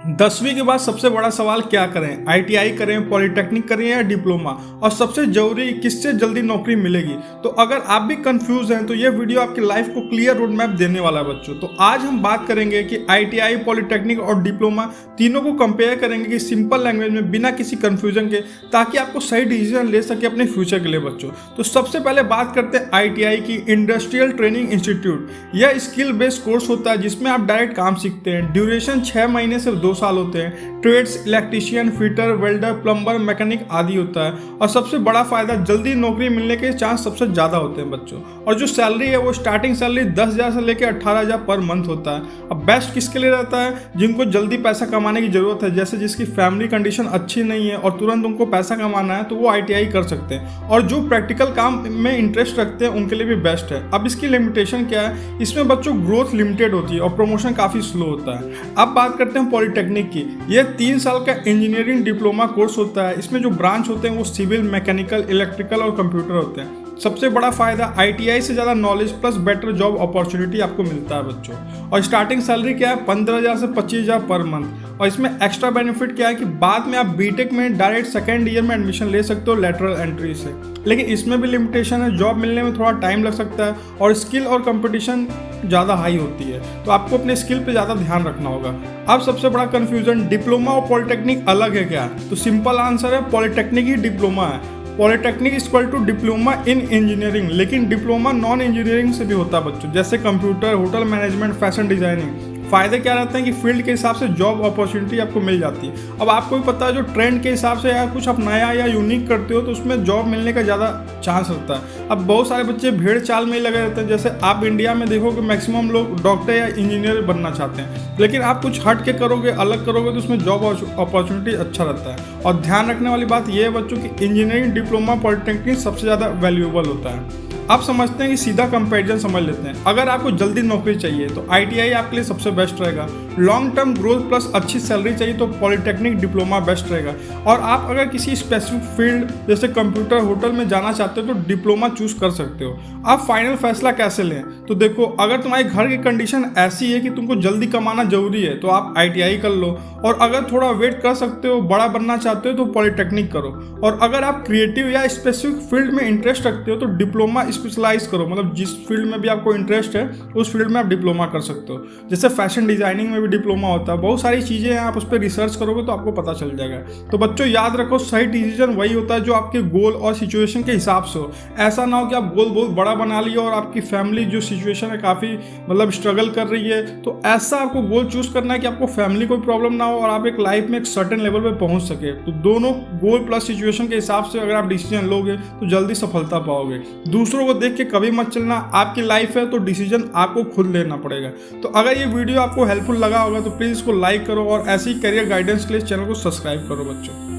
10वीं के बाद सबसे बड़ा सवाल क्या करें, आईटीआई करें, पॉलिटेक्निक करें या डिप्लोमा, और सबसे जरूरी किससे जल्दी नौकरी मिलेगी। तो अगर आप भी कंफ्यूज हैं तो ये वीडियो आपकी लाइफ को क्लियर रोड मैप देने वाला है बच्चों। तो आज हम बात करेंगे कि आईटीआई, पॉलिटेक्निक और डिप्लोमा तीनों को कंपेयर करेंगे कि सिंपल लैंग्वेज में बिना किसी कंफ्यूजन के, ताकि आपको सही डिसीजन ले सके अपने फ्यूचर के लिए बच्चों। तो सबसे पहले बात करते हैं आईटीआई की, इंडस्ट्रियल ट्रेनिंग इंस्टीट्यूट। यह स्किल बेस्ड कोर्स होता है जिसमें आप डायरेक्ट काम सीखते हैं। ड्यूरेशन 6 महीने से 2 साल होते हैं। Trades, electrician, fitter, welder, plumber, mechanic आदि होता है। और सबसे बड़ा फायदा, जल्दी नौकरी मिलने के चांस सबसे ज्यादा होते हैं बच्चों। और जो सैलरी है वो स्टार्टिंग सैलरी 10,000 से लेकर 18,000 पर मंथ होता है। अब बेस्ट किसके लिए रहता है? जिनको जल्दी पैसा कमाने की जरूरत है, जैसे जिसकी फैमिली कंडीशन अच्छी नहीं है और तुरंत उनको पैसा कमाना है, तो वो आईटीआई कर सकते हैं। और जो प्रैक्टिकल काम में इंटरेस्ट रखते हैं उनके लिए भी बेस्ट है। अब इसकी लिमिटेशन क्या है? इसमें बच्चों ग्रोथ लिमिटेड होती है और प्रमोशन काफी स्लो होता है। अब बात करते हैं पॉलिटेक्निक की। यह 3 साल का इंजीनियरिंग डिप्लोमा कोर्स होता है। इसमें जो ब्रांच होते हैं वो सिविल, मैकेनिकल, इलेक्ट्रिकल और कंप्यूटर होते हैं। सबसे बड़ा फायदा, आईटीआई से ज़्यादा knowledge plus better job opportunity आपको मिलता है बच्चों। और स्टार्टिंग सैलरी क्या है? 15,000 से 25,000 पर मंथ। और इसमें एक्स्ट्रा बेनिफिट क्या है कि बाद में आप बीटेक में डायरेक्ट सेकेंड ईयर में एडमिशन ले सकते हो लेटरल एंट्री से। लेकिन इसमें भी लिमिटेशन है, जॉब मिलने में थोड़ा टाइम लग सकता है और स्किल और कंपटीशन ज़्यादा हाई होती है, तो आपको अपने स्किल पे ज़्यादा ध्यान रखना होगा। अब सबसे बड़ा कंफ्यूजन, डिप्लोमा और पॉलिटेक्निक अलग है क्या? तो सिंपल आंसर है, पॉलिटेक्निक ही डिप्लोमा है। Polytechnic equal to diploma in engineering, लेकिन डिप्लोमा नॉन इंजीनियरिंग से भी होता है बच्चों, जैसे computer, hotel management, fashion designing. फायदे क्या रहते हैं कि फील्ड के हिसाब से जॉब अपॉर्चुनिटी आपको मिल जाती है। अब आपको भी पता है, जो ट्रेंड के हिसाब से या कुछ आप नया या यूनिक करते हो तो उसमें जॉब मिलने का ज़्यादा चांस रहता है। अब बहुत सारे बच्चे भेड़ चाल में ही लगे रहते हैं, जैसे आप इंडिया में देखोगे मैक्सिमम लोग डॉक्टर या इंजीनियर बनना चाहते हैं, लेकिन आप कुछ हट के करोगे, अलग करोगे तो उसमें जॉब अपॉर्चुनिटी अच्छा रहता है। और ध्यान रखने वाली बात यह है बच्चों की इंजीनियरिंग, डिप्लोमा, पॉलिटेक्निक सबसे ज़्यादा वैल्यूएबल होता है। आप समझते हैं कि सीधा कंपैरिजन समझ लेते हैं। अगर आपको जल्दी नौकरी चाहिए तो आईटीआई आपके लिए सबसे बेस्ट रहेगा। लॉन्ग टर्म ग्रोथ प्लस अच्छी सैलरी चाहिए तो पॉलिटेक्निक, डिप्लोमा बेस्ट रहेगा। और आप अगर किसी स्पेसिफिक फील्ड जैसे कंप्यूटर, होटल में जाना चाहते हो तो डिप्लोमा चूज कर सकते हो। आप फाइनल फैसला कैसे लें? तो देखो, अगर तुम्हारे घर की कंडीशन ऐसी है कि तुमको जल्दी कमाना जरूरी है तो आप आईटीआई कर लो। और अगर थोड़ा वेट कर सकते हो, बड़ा बनना चाहते हो तो पॉलिटेक्निक करो। और अगर आप क्रिएटिव या स्पेसिफिक फील्ड में इंटरेस्ट रखते हो तो डिप्लोमा स्पेशलाइज करो, मतलब जिस फील्ड में भी आपको इंटरेस्ट है उस फील्ड में आप डिप्लोमा कर सकते हो। जैसे फैशन डिजाइनिंग में भी डिप्लोमा होता है। बहुत सारी चीजें हैं, आप उस पर रिसर्च करोगे तो आपको पता चल जाएगा। तो बच्चों याद रखो, सही डिसीजन वही होता है जो आपके गोल और सिचुएशन के हिसाब से हो। ऐसा ना हो कि आप गोल बहुत बड़ा बना लिया और आपकी फैमिली जो सिचुएशन है काफी मतलब स्ट्रगल कर रही है, तो ऐसा आपको गोल चूज करना है कि आपको फैमिली कोई प्रॉब्लम ना हो और आप एक लाइफ में एक सर्टेन लेवल पे पहुंच सके। तो दोनों गोल प्लस सिचुएशन के हिसाब से अगर आप डिसीजन लोगे तो जल्दी सफलता पाओगे। दूसरों को देख के कभी मत चलना, आपकी लाइफ है तो डिसीजन आपको खुद लेना पड़ेगा। तो अगर ये वीडियो आपको हेल्पफुल लगा होगा तो प्लीज इसको लाइक करो और ऐसी करियर गाइडेंस के लिए चैनल को सब्सक्राइब करो बच्चों।